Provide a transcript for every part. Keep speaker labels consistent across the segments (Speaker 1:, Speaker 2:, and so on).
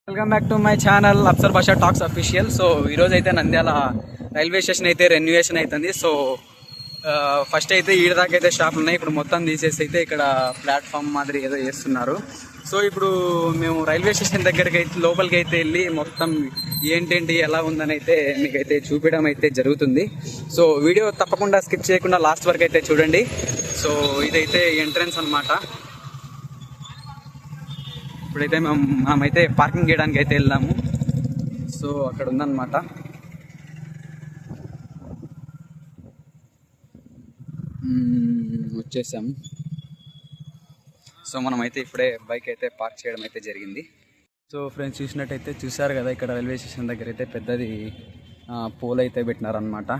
Speaker 1: Welcome back to my channel అప్సర్ భాషా talks official. So ఈరోజు అయితే నంద్యాల రైల్వే స్టేషన్ అయితే రెన్యువేషన్ అవుతుంది. సో ఫస్ట్ అయితే ఈడ దాకా అయితే షాపులు ఉన్నాయి. ఇప్పుడు మొత్తం తీసేసి అయితే ఇక్కడ ప్లాట్ఫామ్ మాదిరి ఏదో చేస్తున్నారు. సో ఇప్పుడు మేము రైల్వే స్టేషన్ దగ్గరికి అయితే లోపలికి అయితే వెళ్ళి మొత్తం ఏంటేంటి ఎలా ఉందని అయితే మీకైతే చూపించడం అయితే జరుగుతుంది. సో వీడియో తప్పకుండా స్కిప్ చేయకుండా లాస్ట్ వరకు అయితే చూడండి. సో ఇదైతే ఎంట్రన్స్ అన్నమాట. ఇప్పుడైతే మేమైతే పార్కింగ్ చేయడానికి అయితే వెళ్దాము. సో అక్కడ ఉందన్నమాట. వచ్చేసాము. సో మనమైతే ఇప్పుడే బైక్ అయితే పార్క్ చేయడం అయితే జరిగింది. సో ఫ్రెండ్స్ చూసినట్టయితే చూసారు కదా, ఇక్కడ రైల్వే స్టేషన్ దగ్గర అయితే పెద్దది పోల్ అయితే పెట్టినారనమాట.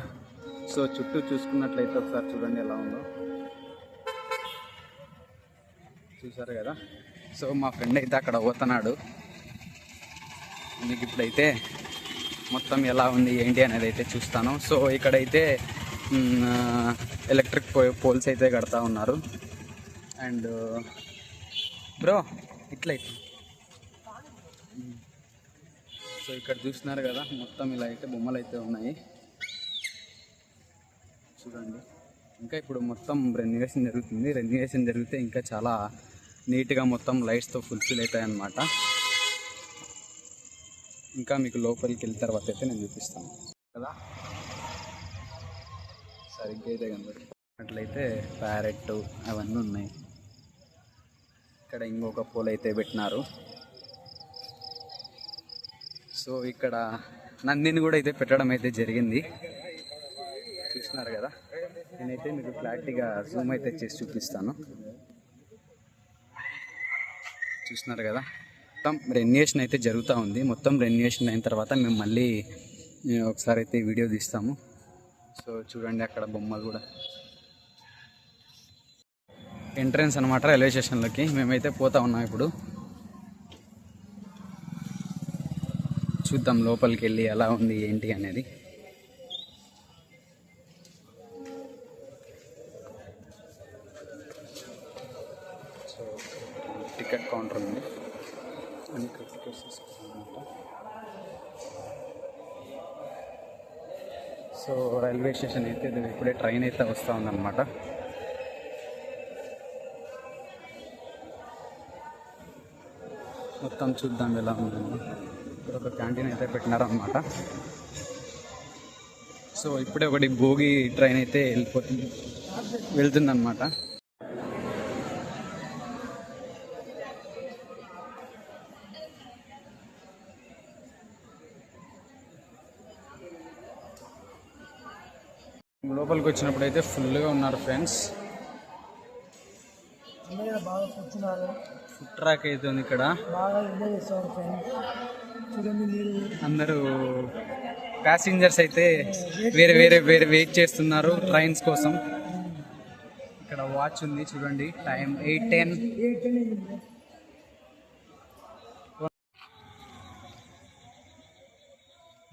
Speaker 1: సో చుట్టూ చూసుకున్నట్లయితే ఒకసారి చూడండి ఎలా ఉందో. చూసారు కదా. సో మా ఫ్రెండ్ అయితే అక్కడ పోతున్నాడు. మీకు ఇప్పుడైతే మొత్తం ఎలా ఉంది ఏంటి అనేది అయితే చూస్తాను. సో ఇక్కడైతే ఎలక్ట్రిక్ పోల్స్ అయితే కడతా ఉన్నారు. అండ్ బ్రో ఇట్లయితే సో ఇక్కడ చూస్తున్నారు కదా, మొత్తం ఇలా అయితే బొమ్మలు అయితే ఉన్నాయి చూడండి. ఇంకా ఇప్పుడు మొత్తం రెన్యువేషన్ జరుగుతుంది. రెన్యువేషన్ జరిగితే ఇంకా చాలా నీట్గా మొత్తం లైట్స్తో ఫుల్ఫిల్ అవుతాయి అన్నమాట. ఇంకా మీకు లోపలికి వెళ్ళిన తర్వాత అయితే నేను చూపిస్తాను కదా. సరిగ్గా అయితే కనబడినట్లయితే ప్యారెట్ అవన్నీ ఉన్నాయి. ఇక్కడ ఇంకొక పోల్ అయితే పెట్టినారు. సో ఇక్కడ నందిని కూడా అయితే పెట్టడం అయితే జరిగింది. చూస్తున్నారు కదా. నేనైతే మీకు క్లారిటీగా జూమ్ అయితే చేసి చూపిస్తాను. చూస్తున్నారు కదా, మొత్తం రెన్యువేషన్ అయితే జరుగుతూ ఉంది. మొత్తం రెన్యువేషన్ అయిన తర్వాత మేము మళ్ళీ ఒకసారి అయితే వీడియో తీస్తాము. సో చూడండి అక్కడ బొమ్మలు కూడా. ఎంట్రన్స్ అనమాట రైల్వే స్టేషన్లోకి. మేమైతే పోతా ఉన్నాం. ఇప్పుడు చూద్దాం లోపలికి వెళ్ళి ఎలా ఉంది ఏంటి అనేది. సో టికెట్ కౌంటర్ ఉంది. అన్ని టికెట్స్ తీసుకున్నామన్నమాట. సో రైల్వే స్టేషన్ అయితే ఇప్పుడే ట్రైన్ అయితే వస్తూ ఉందన్నమాట. మొత్తం చూద్దాం ఎలా ఉందండి. ఇక్కడ ఒక క్యాంటీన్ అయితే పెట్టినారన్నమాట. సో ఇప్పుడే ఒకటి భోగి ట్రైన్ అయితే వెళ్తుందన్నమాట. లోపలికి వచ్చినప్పుడు అయితే ఫుల్గా ఉన్నారు ఫ్రెండ్స్. ఫుడ్ ట్రాక్ అయితే ఉంది ఇక్కడ. అందరూ ప్యాసింజర్స్ అయితే వేరే వెయిట్ చేస్తున్నారు ట్రైన్స్ కోసం. ఇక్కడ వాచ్ ఉంది చూడండి, టైం 8:10.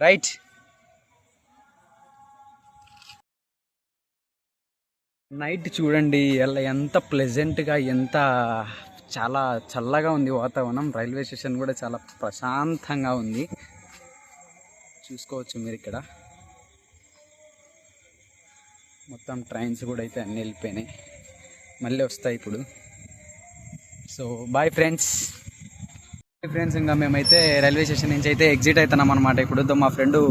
Speaker 1: రైట్. నైట్ చూడండి ఎలా ఎంత ప్లెజెంట్గా, ఎంత చాలా చల్లగా ఉంది వాతావరణం. రైల్వే స్టేషన్ కూడా చాలా ప్రశాంతంగా ఉంది. చూసుకోవచ్చు మీరు ఇక్కడ. మొత్తం ట్రైన్స్ కూడా అయితే అన్నీ వెళ్ళిపోయినాయి, మళ్ళీ వస్తాయి ఇప్పుడు. So bye friends. ఇంకా మేమైతే రైల్వే స్టేషన్ నుంచి అయితే ఎగ్జిట్ అవుతున్నాం అనమాట. ఇప్పుడు మా ఫ్రెండ్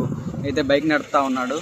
Speaker 1: అయితే బైక్ నడుపుతూ ఉన్నాడు.